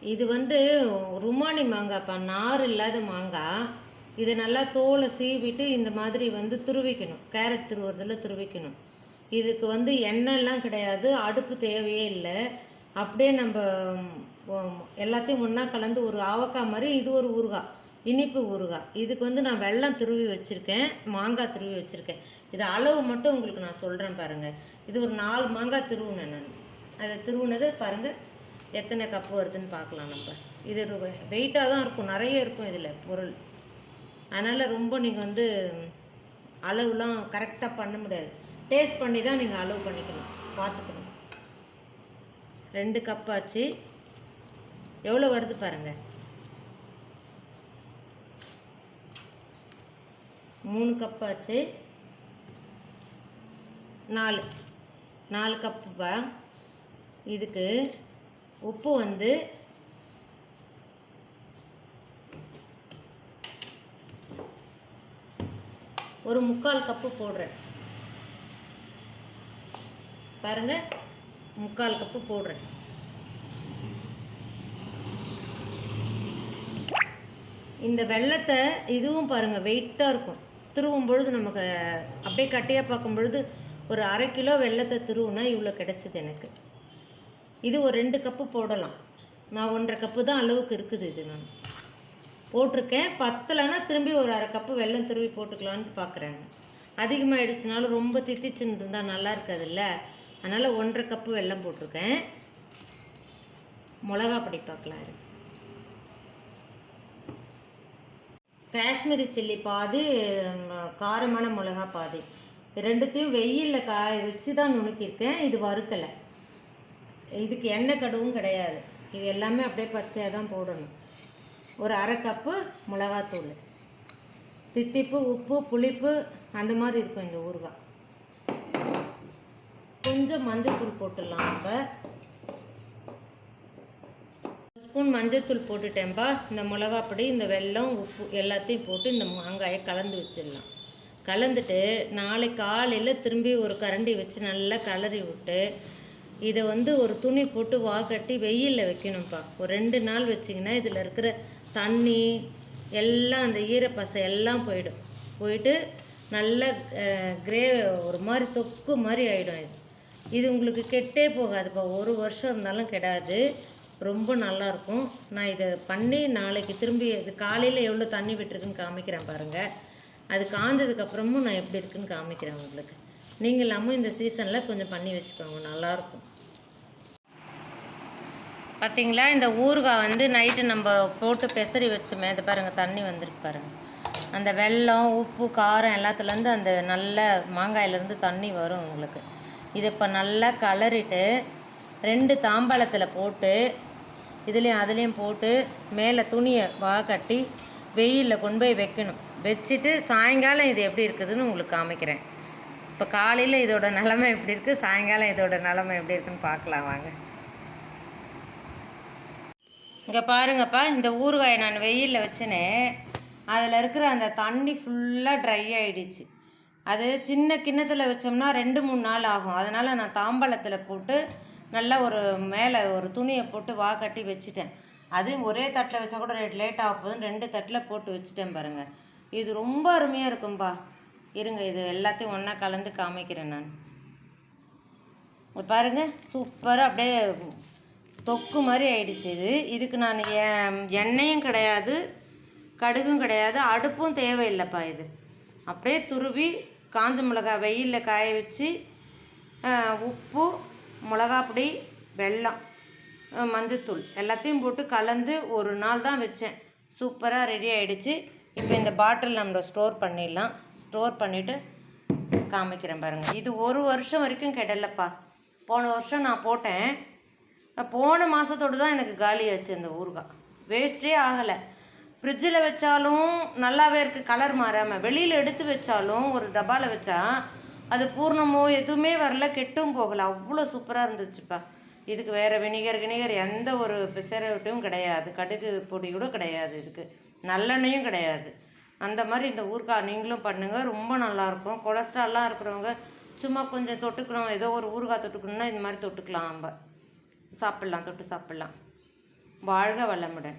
இது வந்து ருமானி மாங்காய்ப்பா, நார் இல்லாத மாங்காய். இதை நல்லா தோலை சீவிட்டு இந்த மாதிரி வந்து துருவிக்கணும். கேரட் துருவுறதில் துருவிக்கணும். இதுக்கு வந்து எண்ணெய்லாம் கிடையாது, அடுப்பு தேவையே இல்லை. அப்படியே நம்ம எல்லாத்தையும் ஒன்றா கலந்து ஒரு ஆவக்காய் மாதிரி இது ஒரு ஊறுகாய், இனிப்பு ஊறுகாய். இதுக்கு வந்து நான் வெல்லம் துருவி வச்சுருக்கேன், மாங்காய் துருவி வச்சுருக்கேன். இது அளவு மட்டும் உங்களுக்கு நான் சொல்கிறேன் பாருங்கள். இது ஒரு 4 மாங்காய் திருவுனேன் நான். அதை திருவுனது பாருங்கள் எத்தனை கப்பு வருதுன்னு பார்க்கலாம் நம்ம. இது வெயிட்டாக தான் இருக்கும், நிறைய இருக்கும் இதில் பொருள். அதனால் ரொம்ப நீங்கள் வந்து அளவுலாம் கரெக்டாக பண்ண முடியாது. டேஸ்ட் பண்ணி தான் நீங்கள் அளவு பண்ணிக்கணும், பார்த்துக்கணும். 2 கப் ஆச்சு. எவ்வளோ வருது பாருங்கள். 3 கப் ஆச்சு. 4 கப்புப்பா. இதுக்கு உப்பு வந்து ஒரு 3/4 கப்பு போடுறேன் பாருங்கள். 3/4 கப்பு போடுறேன். இந்த வெல்லத்தை இதுவும் பாருங்கள் வெயிட்டாக இருக்கும். திருவும் பொழுது நமக்கு அப்படியே கட்டியாக பார்க்கும் பொழுது ஒரு 1/2 கிலோ வெல்லத்தை திருவுனா இவ்வளோ கிடச்சிது எனக்கு. இது ஒரு 2 கப்பு போடலாம். நான் 1/2 கப்பு தான் அளவுக்கு இருக்குது. இது நான் போட்டிருக்கேன். பத்தலைன்னா திரும்பி ஒரு 1/2 கப்பு வெல்லம் துருவி போட்டுக்கலான்னு பார்க்குறேன். அதிகமாகிடுச்சுனாலும் ரொம்ப தித்திச்சுன்னு இருந்தால் நல்லா இருக்காதுல்ல, அதனால் 1/2 கப்பு வெல்லம் போட்டிருக்கேன். மிளகா பொடி பார்க்கலாம். காஷ்மீரி சில்லி பாதி, காரமான மிளகா பாதி. ரெண்டுத்தையும் வெயிலில் காய வச்சு தான் நுணுக்கியிருக்கேன். இது வறுக்கலை. இதுக்கு எண்ணெய் கடுவும் கிடையாது. இது எல்லாமே அப்படியே பச்சையாக தான் போடணும். ஒரு 1/2 கப்பு மிளகாத்தூள். தித்திப்பு, உப்பு, புளிப்பு அந்த மாதிரி இருக்கும் இந்த ஊறுகாய். கொஞ்சம் மஞ்சள்தூள் போட்டுடலாம் நம்ம. ஸ்பூன் மஞ்சள்தூள் போட்டுட்டேன்ப்பா. இந்த மிளகாப்பொடி, இந்த வெல்லம், உப்பு எல்லாத்தையும் போட்டு இந்த மாங்காயை கலந்து வச்சிடலாம். கலந்துட்டு நாளைக்கு காலையில் திரும்பி ஒரு கரண்டி வச்சு நல்லா கலரி விட்டு இதை வந்து ஒரு துணி போட்டு வாக்கட்டி வெயிலில் வைக்கணும்ப்பா. ஒரு 2 நாள் வச்சிங்கன்னா இதில் இருக்கிற தண்ணி எல்லாம், அந்த ஈரப்பசை எல்லாம் போயிட்டு நல்லா ஒரு மாதிரி தொக்கு மாதிரி ஆகிடும். இது உங்களுக்கு கெட்டே போகாதுப்பா. 1 வருஷம் இருந்தாலும் கெடாது. ரொம்ப நல்லாயிருக்கும். நான் இதை பண்ணி நாளைக்கு திரும்பி இது காலையில் எவ்வளோ தண்ணி விட்டுருக்குன்னு காமிக்கிறேன் பாருங்கள். அது காய்ஞ்சதுக்கப்புறமும் நான் எப்படி இருக்குன்னு காமிக்கிறேன் உங்களுக்கு. நீங்கள் இல்லாமல் இந்த சீசனில் கொஞ்சம் பண்ணி வச்சுக்கோங்க, நல்லாயிருக்கும். பார்த்திங்களா, இந்த ஊறுகாய் வந்து நைட்டு நம்ம போட்டு பெசரி வச்சோமே, அது பாருங்கள் தண்ணி வந்துருக்கு பாருங்கள். அந்த வெல்லம், உப்பு, காரம் எல்லாத்துலேருந்து அந்த நல்ல மாங்காயிலேருந்து தண்ணி வரும் உங்களுக்கு. இதை இப்போ நல்லா கலரிட்டு 2 தாம்பாளத்தில் போட்டு இதுலேயும் அதுலேயும் போட்டு மேலே துணியை கட்டி வெயிலில் கொண்டு போய் வைக்கணும். வச்சுட்டு சாயங்காலம் இது எப்படி இருக்குதுன்னு உங்களுக்கு காமிக்கிறேன். இப்போ காலையில் இதோட நிலமை எப்படி இருக்குது, சாயங்காலம் இதோட நிலமை எப்படி இருக்குதுன்னு பார்க்கலாம் வாங்க. இங்கே பாருங்கப்பா, இந்த ஊறுகாயை நான் வெயிலில் வச்சேனே, அதில் இருக்கிற அந்த தண்ணி ஃபுல்லாக ட்ரை ஆகிடுச்சு. அது சின்ன கிண்ணத்தில் வச்சோம்னா 2-3 நாள் ஆகும். அதனால் நான் தாம்பாளத்தில் போட்டு நல்லா ஒரு மேலே ஒரு துணியை போட்டு கட்டி வச்சுட்டேன். அதுவும் ஒரே தட்டில் வச்சா கூட லேட் ஆக போகுதுன்னு 2 தட்டில் போட்டு வச்சுட்டேன் பாருங்கள். இது ரொம்ப அருமையாக இருக்கும்பா. இருங்க, இது எல்லாத்தையும் ஒன்றா கலந்து காமிக்கிறேன் நான். பாருங்கள், சூப்பராக அப்படியே தொக்கு மாதிரி ஆயிடுச்சு. இதுக்கு நான் எண்ணெயும் கிடையாது, கடுகும் கிடையாது, அடுப்பும் தேவையில்லைப்பா. இது அப்படியே துருவி காஞ்ச மிளகாய் வெயிலில் காய வச்சு உப்பு, மிளகாப்பொடி, வெல்லம், மஞ்சத்தூள் எல்லாத்தையும் போட்டு கலந்து ஒரு நாள் தான் வச்சேன். சூப்பராக ரெடி ஆகிடுச்சு. இப்போ இந்த பாட்டில் நம்ம ஸ்டோர் பண்ணிடலாம். ஸ்டோர் பண்ணிவிட்டு காமிக்கிறேன் பாருங்கள். இது 1 வருஷம் வரைக்கும் கெடலப்பா. போன வருஷம் நான் போட்டேன், போன மாதத்தோடு தான் எனக்கு காலியாச்சு அந்த ஊறுகாய். வேஸ்ட்டே ஆகலை. ஃப்ரிட்ஜில் வச்சாலும் நல்லாவே இருக்குது, கலர் மாறாமல். வெளியில் எடுத்து வச்சாலும் ஒரு டப்பாவில் வச்சா அது பூர்ணமோ எதுவுமே வரல, கெட்டும் போகலை. அவ்வளோ சூப்பராக இருந்துச்சுப்பா. இதுக்கு வேறு வினிகர் எந்த ஒரு பிசரட்டும் கிடையாது, கடுகு பொடி கூட கிடையாது, இதுக்கு நல்லெண்ணெயும் கிடையாது. அந்த மாதிரி இந்த ஊறுகாய் நீங்களும் பண்ணுங்கள், ரொம்ப நல்லாயிருக்கும். கொலஸ்ட்ரால்லாம் இருக்கிறவங்க சும்மா கொஞ்சம் தொட்டுக்கணும், ஏதோ ஒரு ஊறுகாய் தொட்டுக்கணுன்னா இந்த மாதிரி தொட்டுக்கலாம், நம்ம சாப்பிட்லாம், தொட்டு சாப்பிட்லாம். வாழ்க வளமுடன்.